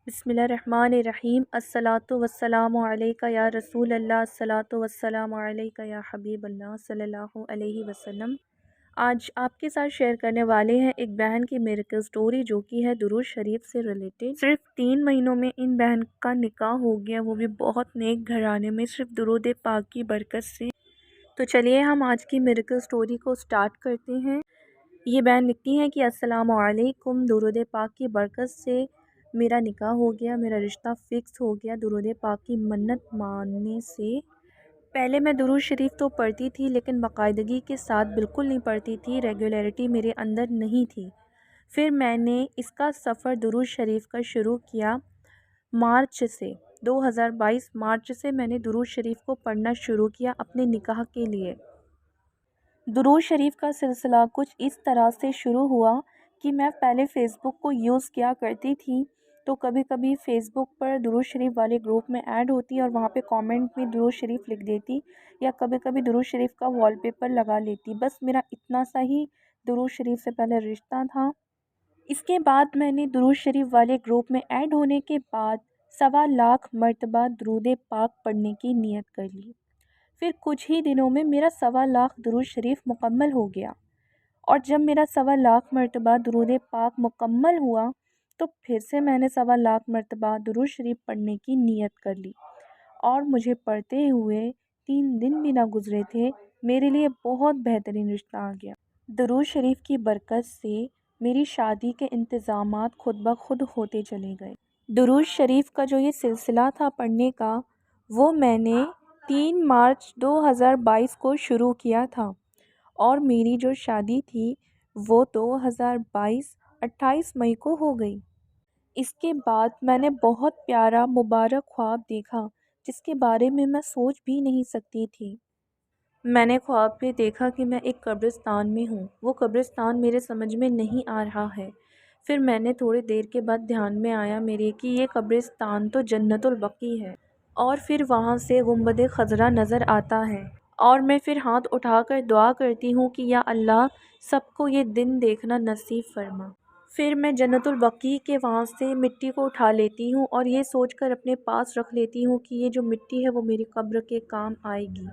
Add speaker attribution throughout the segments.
Speaker 1: बिस्मिल्लाहिर्रहमानिर्रहीम। अस्सलातु वस्सलामु अलैका या रसूल अल्लाह, अस्सलातु वस्सलामु अलैका या हबीब अल्लाह सल्लल्लाहु अलैहि वसल्लम। आज आपके साथ शेयर करने वाले हैं एक बहन की मिरेकल स्टोरी, जो कि है दुरूद शरीफ से रिलेटेड। सिर्फ 3 महीनों में इन बहन का निकाह हो गया, वो भी बहुत नेक घराने में, सिर्फ दुरूद पाक की बरकत से। तो चलिए हम आज की मिरेकल स्टोरी को स्टार्ट करते हैं। ये बहन लिखती हैं कि अस्सलामु अलैकुम, दुरूद पाक की बरकत से मेरा निकाह हो गया, मेरा रिश्ता फ़िक्स हो गया दुरूद पाक की मन्नत मानने से। पहले मैं दुरूद शरीफ तो पढ़ती थी, लेकिन बाकायदगी के साथ बिल्कुल नहीं पढ़ती थी, रेगुलरिटी मेरे अंदर नहीं थी। फिर मैंने इसका सफ़र दुरूद शरीफ का शुरू किया मार्च से। 2022 मार्च से मैंने दुरूद शरीफ को पढ़ना शुरू किया अपने निकाह के लिए। दुरूद शरीफ का सिलसिला कुछ इस तरह से शुरू हुआ कि मैं पहले फ़ेसबुक को यूज़ किया करती थी, तो कभी कभी फ़ेसबुक पर दुरूद शरीफ वाले ग्रुप में ऐड होती और वहाँ पे कमेंट में दुरूद शरीफ लिख देती, या कभी कभी दुरूद शरीफ का वॉलपेपर लगा लेती। बस मेरा इतना सा ही दुरूद शरीफ से पहले रिश्ता था। इसके बाद मैंने दुरूद शरीफ वाले ग्रुप में ऐड होने के बाद 1.25 लाख मरतबा दुरूद पाक पढ़ने की नीयत कर ली। फिर कुछ ही दिनों में मेरा 1.25 लाख दुरूद शरीफ मुकम्मल हो गया, और जब मेरा 1.25 लाख मरतबा दुरूद पाक मुकम्मल हुआ, तो फिर से मैंने 1.25 लाख मरतबा दुरूद शरीफ पढ़ने की नीयत कर ली। और मुझे पढ़ते हुए 3 दिन भी ना गुज़रे थे, मेरे लिए बहुत बेहतरीन रिश्ता आ गया। दुरूद शरीफ की बरकत से मेरी शादी के इंतज़ामात खुद ब खुद होते चले गए। दुरूद शरीफ का जो ये सिलसिला था पढ़ने का, वो मैंने 3 मार्च 2022 को शुरू किया था, और मेरी जो शादी थी वो 2022 28 मई को हो गई। इसके बाद मैंने बहुत प्यारा मुबारक ख्वाब देखा, जिसके बारे में मैं सोच भी नहीं सकती थी। मैंने ख्वाब में देखा कि मैं एक कब्रिस्तान में हूँ। वो कब्रिस्तान मेरे समझ में नहीं आ रहा है। फिर मैंने थोड़ी देर के बाद ध्यान में आया मेरे कि ये कब्रिस्तान तो जन्नतुल बकी है, और फिर वहाँ से गुंबद खज़रा नज़र आता है। और मैं फिर हाथ उठाकर दुआ करती हूँ कि या अल्लाह, सबको ये दिन देखना नसीब फरमा। फिर मैं जन्नतुल बकी के वहाँ से मिट्टी को उठा लेती हूँ, और ये सोचकर अपने पास रख लेती हूँ कि ये जो मिट्टी है वो मेरी कब्र के काम आएगी,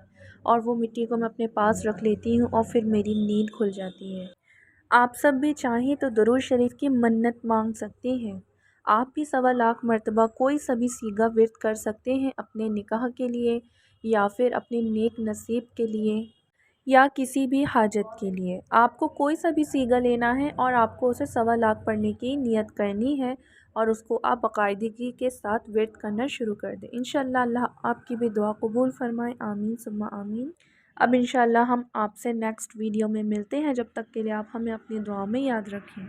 Speaker 1: और वो मिट्टी को मैं अपने पास रख लेती हूँ, और फिर मेरी नींद खुल जाती है। आप सब भी चाहें तो दुरूद शरीफ की मन्नत मांग सकते हैं। आप भी 1.25 लाख मरतबा कोई सा भी सीगा विर्द कर सकते हैं अपने निकाह के लिए, या फिर अपने नेक नसीब के लिए, या किसी भी हाजत के लिए। आपको कोई सा भी सीगा लेना है और आपको उसे 1.25 लाख पढ़ने की नियत करनी है, और उसको आप बाकायदगी के साथ विर्द करना शुरू कर दें। इंशाअल्लाह अल्लाह आपकी भी दुआ कबूल फ़रमाए। आमीन सुम्मा आमीन। अब इंशाअल्लाह हम आपसे नेक्स्ट वीडियो में मिलते हैं। जब तक के लिए आप हमें अपनी दुआ में याद रखें।